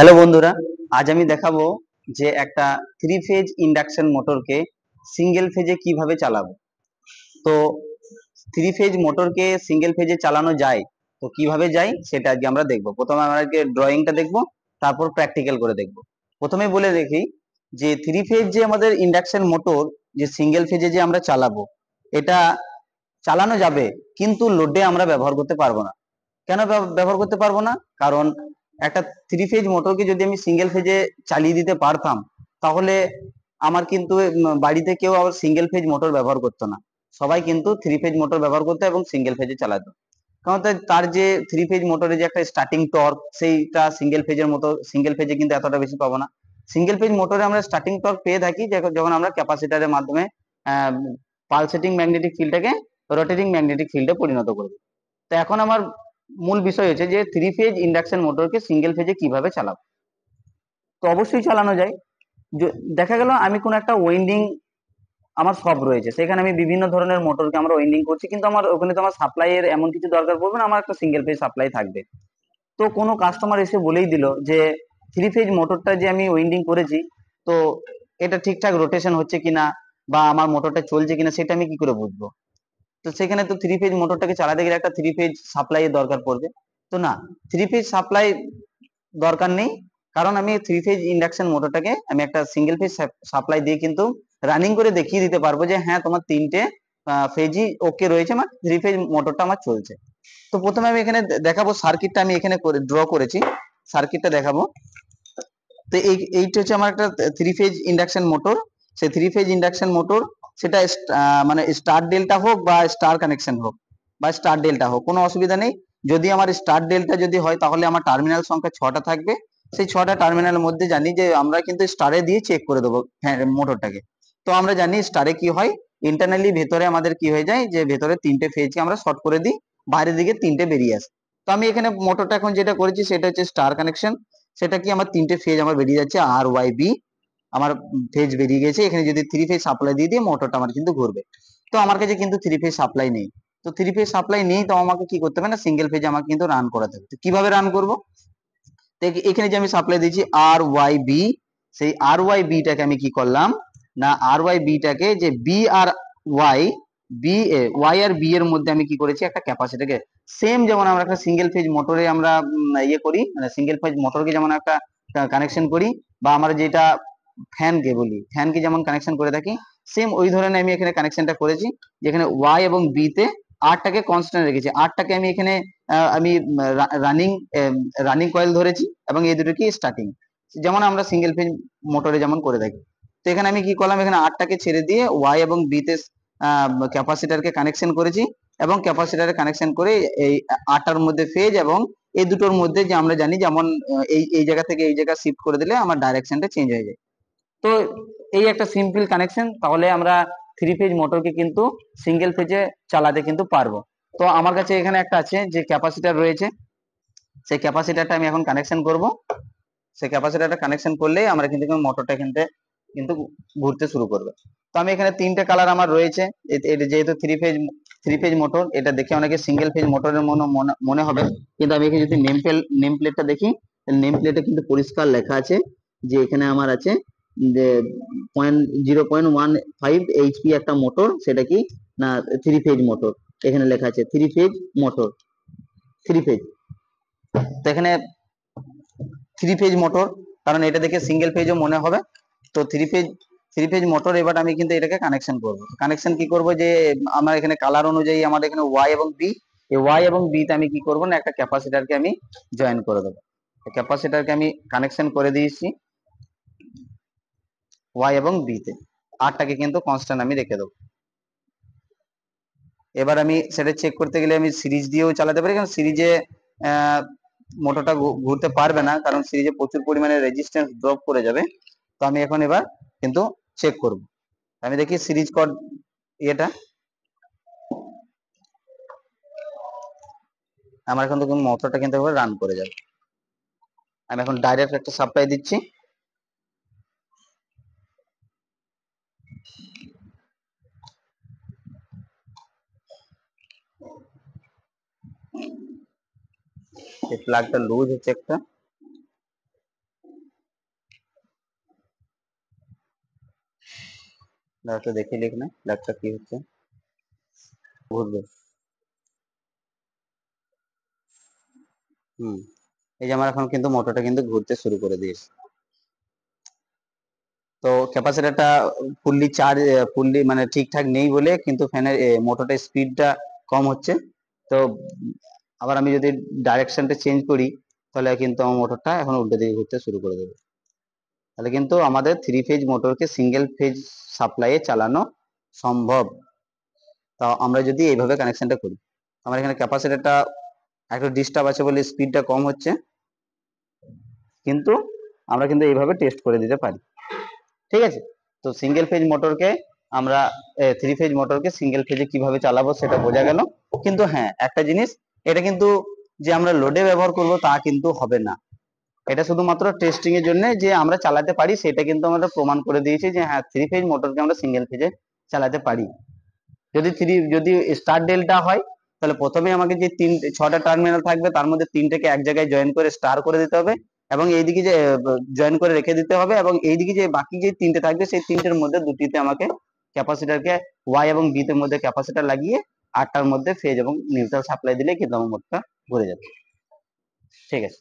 Hello বন্ধুরা, আজ আমি দেখাবো যে একটা থ্রি ফেজ ইন্ডাকশন মোটরকে সিঙ্গেল ফেজে কিভাবে চালাবো। তো থ্রি ফেজ মোটরকে সিঙ্গেল ফেজে চালানো যায়, তো কিভাবে যায় সেটা আজকে আমরা দেখবো। প্রথমে আমরা আজকে ড্রয়িংটা দেখবো, তারপর প্র্যাকটিক্যাল করে দেখবো। প্রথমে বলে দেখি যে থ্রি ফেজ যে আমাদের ইন্ডাকশন মোটর যে সিঙ্গেল ফেজে যে আমরা চালাবো, এটা চালানো যাবে, কিন্তু লোডে আমরা ব্যবহার করতে পারবো না। কেন ব্যবহার করতে পারবো না? কারণ একটা থ্রি ফেজ মোটরকে যদি আমি সিঙ্গেল ফেজে চালিয়ে দিতে পারতাম, তাহলে আমার কিন্তু বাড়িতে কেউ আবার সিঙ্গেল ফেজ মোটর ব্যবহার করতো না। সবাই কিন্তু থ্রি ফেজ মোটর ব্যবহার করতো এবং সিঙ্গেল ফেজে চালাতো। কারণ তার যে থ্রি ফেজ মোটরের যে একটা স্টার্টিং টর্ক, সেইটা সিঙ্গেল ফেজের মতো সিঙ্গেল ফেজে কিন্তু এতটা বেশি পাবো না। সিঙ্গেল ফেজ মোটরে আমরা স্টার্টিং টর্ক পেয়ে থাকি যখন আমরা ক্যাপাসিটারের মাধ্যমে পালসেটিং ম্যাগনেটিক ফিল্ডটাকে রোটেটিং ম্যাগনেটিক ফিল্ডে পরিণত করবে। তো এখন আমার মূল বিষয় হচ্ছে যে থ্রি ফেজ ইন্ডাকশন মোটরকে সিঙ্গেল ফেজে কিভাবে চালাবো। তো অবশ্যই চালানো যায়। দেখা গেল আমি কোন একটা ওয়াইন্ডিং আমার সব রয়েছে, সেখানে আমি বিভিন্ন ধরনের মোটরকে আমরা ওয়াইন্ডিং করছি, কিন্তু আমার ওখানে তো আমার সাপ্লাই এর এমন কিছু দরকার পড়বে না, আমার একটা সিঙ্গেল ফেজ সাপ্লাই থাকবে। তো কোনো কাস্টমার এসে বলেই দিল যে থ্রি ফেজ মোটরটা যে আমি ওয়াইন্ডিং করেছি, তো এটা ঠিকঠাক রোটেশন হচ্ছে কিনা বা আমার মোটরটা চলছে কিনা সেটা আমি কি করে বুঝবো। তো সেখানে তো থ্রি ফেজ মোটরটাকে চালাতে গেলে একটা থ্রি ফেজ সাপ্লাই এর দরকার পড়বে। তো না, থ্রি ফেজ সাপ্লাই দরকার নেই, কারণ আমি থ্রি ফেজ ইন্ডাকশন মোটরটাকে আমি একটা সিঙ্গেল ফেজ সাপ্লাই দিয়ে কিন্তু রানিং করে দেখিয়ে দিতে পারবো যে হ্যাঁ, তোমার তিনটে ফেজই ওকে রয়েছে, আমার থ্রি ফেজ মোটরটা আমার চলছে। তো প্রথমে আমি এখানে দেখাবো সার্কিটটা, আমি এখানে ড্র করেছি, সার্কিটটা দেখাবো। তো এইটা হচ্ছে আমার একটা থ্রি ফেজ ইন্ডাকশন মোটর। সেই থ্রি ফেজ ইন্ডাকশন মোটর, সেটা মানে স্টার ডেল্টা হোক বা স্টার কানেকশন হোক বা স্টার ডেল্টা হোক, কোনো অসুবিধা নেই। যদি আমার স্টার ডেল্টা যদি হয়, তাহলে আমার টার্মিনাল সংখ্যা 6টা থাকবে। সেই 6টা টার্মিনালের মধ্যে জানি যে আমরা কিন্তু স্টারে দিয়ে চেক করে দেবো হ্যাঁ মোটরটাকে। তো আমরা জানি স্টারে কি হয়, ইন্টারনালি ভেতরে আমাদের কি হয়ে যায় যে ভেতরে তিনটে ফেজকে আমরা শর্ট করে দিই, বাইরের দিকে তিনটে বেরিয়ে আসে। তো আমি এখানে মোটরটা এখন যেটা করেছি সেটা হচ্ছে স্টার কানেকশন। সেটা কি, আমার তিনটে ফেজ আমার বেরিয়ে যাচ্ছে, আর ওয়াই বি আমার ফেজ বেরিয়ে গেছে। এখানে যদি থ্রি ফেজ সাপ্লাই দিয়ে দিয়ে মোটরটা আমার কিন্তু ঘুরবে। তো আমার কাছে কিন্তু থ্রি ফেজ সাপ্লাই নেই। তো থ্রি ফেজ সাপ্লাই নেই, তো আমাকে কি করতে হবে না, সিঙ্গেল ফেজ আমাকে কিন্তু রান করাতে হবে। তো কিভাবে রান করব? এখানে যে আমি সাপ্লাই দিয়েছি আর ওয়াই বি, সেই আর ওয়াই বিটাকে আমি কি করলাম না, আর ওয়াই বিটাকে যে B R Y, B A Y R B এর মধ্যে আমি কি করেছি, একটা ক্যাপাসিটরকে, সেম যেমন আমরা একটা সিঙ্গেল ফেজ মোটরে আমরা ইয়ে করি, মানে সিঙ্গেল ফেজ মোটরকে যেমন একটা কানেকশন করি, বা আমরা যেটা ফ্যানকে বলি, ফ্যানকে যেমন কানেকশন করে থাকি, সেম ওই ধরনের আমি এখানে কানেকশনটা করেছি। যেখানে ওয়াই এবং বি তে আরটাকে কনস্ট্যান্ট রেখেছি, আরটাকে আমি এখানে আমি রানিং রানিং কয়েল ধরেছি, এবং এই দুটো কি স্টার্টিং, যেমন আমরা সিঙ্গেল ফেজ মোটরে যেমন করে থাকি। তো এখানে আমি কি করলাম, এখানে আরটাকে ছেড়ে দিয়ে ওয়াই এবং বি তে ক্যাপাসিটারকে কানেকশন করেছি, এবং ক্যাপাসিটারে কানেকশন করে এই আরটার মধ্যে ফেজ, এবং এই দুটোর মধ্যে যে আমরা জানি যেমন এই এই জায়গা থেকে এই জায়গা শিফট করে দিলে আমার ডাইরেকশনটা চেঞ্জ হয়ে যায়। তো এই একটা সিম্পল কানেকশন, তাহলে আমরা থ্রি ফেজ মোটরকে কিন্তু সিঙ্গেল ফেজে চালাতে কিন্তু পারবো। তো আমার কাছে এখানে একটা আছে যে ক্যাপাসিটার রয়েছে, সেই ক্যাপাসিটারটা আমি এখন কানেকশন করব। সেই ক্যাপাসিটারটা কানেকশন করলেই আমরা কিন্তু মোটরটা কিন্তু ঘুরতে শুরু করবে। তো আমি এখানে তিনটে কালার আমার রয়েছে। এটা যেহেতু থ্রি ফেজ মোটর, এটা দেখে অনেকে সিঙ্গেল ফেজ মোটরের মনে হবে, কিন্তু আমি এখানে যদি নেম প্লেটটা দেখি, নেম প্লেটে কিন্তু পরিষ্কার লেখা আছে যে এখানে আমার আছে যে 0.15 এইচপি একটা মোটর, সেটা কি না থ্রি ফেজ মোটর। এখানে লেখা আছে three phase motor, three phase. তো এখানে থ্রি ফেজ মোটর, কারণ এটা দেখে সিঙ্গেল ফেজও মনে হবে। তো থ্রি ফেজ মোটর, এবার আমি কিন্তু এটাকে কানেকশন করব। কানেকশন কি করব, যে আমার এখানে কালার অনুযায়ী আমার এখানে ওয়াই এবং বি, এই ওয়াই এবং বি তে আমি কি করব না, একটা ক্যাপাসিটরকে আমি জয়েন করে দেবো। ক্যাপাসিটরকে আমি কানেকশন করে দিয়েছি ওয়াই এবং বি তে, আরটাকে কিন্তু কনস্ট্যান্ট আমি রেখে দেবো। এবার আমি সেটা চেক করতে গেলে আমি সিরিজ দিয়েও চালাতে পারি, কারণ সিরিজে মোটরটা ঘুরতে পারবে না, কারণ সিরিজে প্রচুর পরিমাণে রেজিস্ট্যান্স ড্রপ করে যাবে। তো আমি এখন এবার কিন্তু চেক করব। আমি দেখি সিরিজ কড এটা আমার এখন দেখুন মোটরটা কিন্তু এবার রান করে যাবে। আমি এখন ডাইরেক্ট একটা সাপ্লাই দিচ্ছি। এই প্লাগটা লুজ হচ্ছে একটা, দাঁড়াতে দেখি এখানে ল্যাপটপ কি হচ্ছে, ঘুরবে। হুম, এই যে আমার এখন কিন্তু মোটরটা কিন্তু ঘুরতে শুরু করে দিয়েছে। তো ক্যাপাসিটরটা ফুললি চার্জ, ফুললি মানে ঠিকঠাক নেই বলে কিন্তু ফ্যানের মোটরটার স্পিডটা কম হচ্ছে। তো আবার আমি যদি ডাইরেকশনটা চেঞ্জ করি তাহলে কিন্তু আমার মোটরটা এখন উল্টো দিকে ঘুরতে শুরু করে দেবে। তাহলে কিন্তু আমাদের থ্রি ফেজ মোটরকে সিঙ্গেল ফেজ সাপ্লাইয়ে চালানো সম্ভব। তা আমরা যদি এইভাবে কানেকশনটা করি, আমার এখানে ক্যাপাসিটরটা একটু ডিস্টার্ব আছে বলে স্পিডটা কম হচ্ছে, কিন্তু আমরা কিন্তু এইভাবে টেস্ট করে দিতে পারি। ঠিক আছে, তো সিঙ্গেল ফেজ মোটরকে আমরা থ্রি ফেজ মোটরকে সিঙ্গেল ফেজে কিভাবে চালাবো সেটা বোঝা গেল। কিন্তু হ্যাঁ, একটা জিনিস, এটা কিন্তু যে আমরা লোডে ব্যবহার করব তা কিন্তু হবে না। এটা শুধুমাত্র টেস্টিং এর জন্য যে আমরা চালাতে পারি সেটা কিন্তু আমরা প্রমাণ করে দিয়েছি যে হ্যাঁ, থ্রি ফেজ মোটরকে আমরা সিঙ্গেল ফেজে চালাতে পারি। যদি স্টার ডেল্টা হয় তাহলে প্রথমে আমাকে যে ছটা টার্মিনাল থাকবে তার মধ্যে তিনটাকে এক জায়গায় জয়েন করে স্টার করে দিতে হবে, এবং এইদিকে যে জয়েন করে রেখে দিতে হবে, এবং এইদিকে যে বাকি যে তিনটে থাকবে সেই তিনটের মধ্যে দুটিতে আমাকে ক্যাপাসিটরকে ওয়াই এবং বি তে মধ্যে ক্যাপাসিটর লাগিয়ে আটটার মধ্যে ফেজ এবং নিউট্রাল সাপ্লাই দিলে কিন্তু আমার মোটরটা ঘুরে যাবে। ঠিক আছে।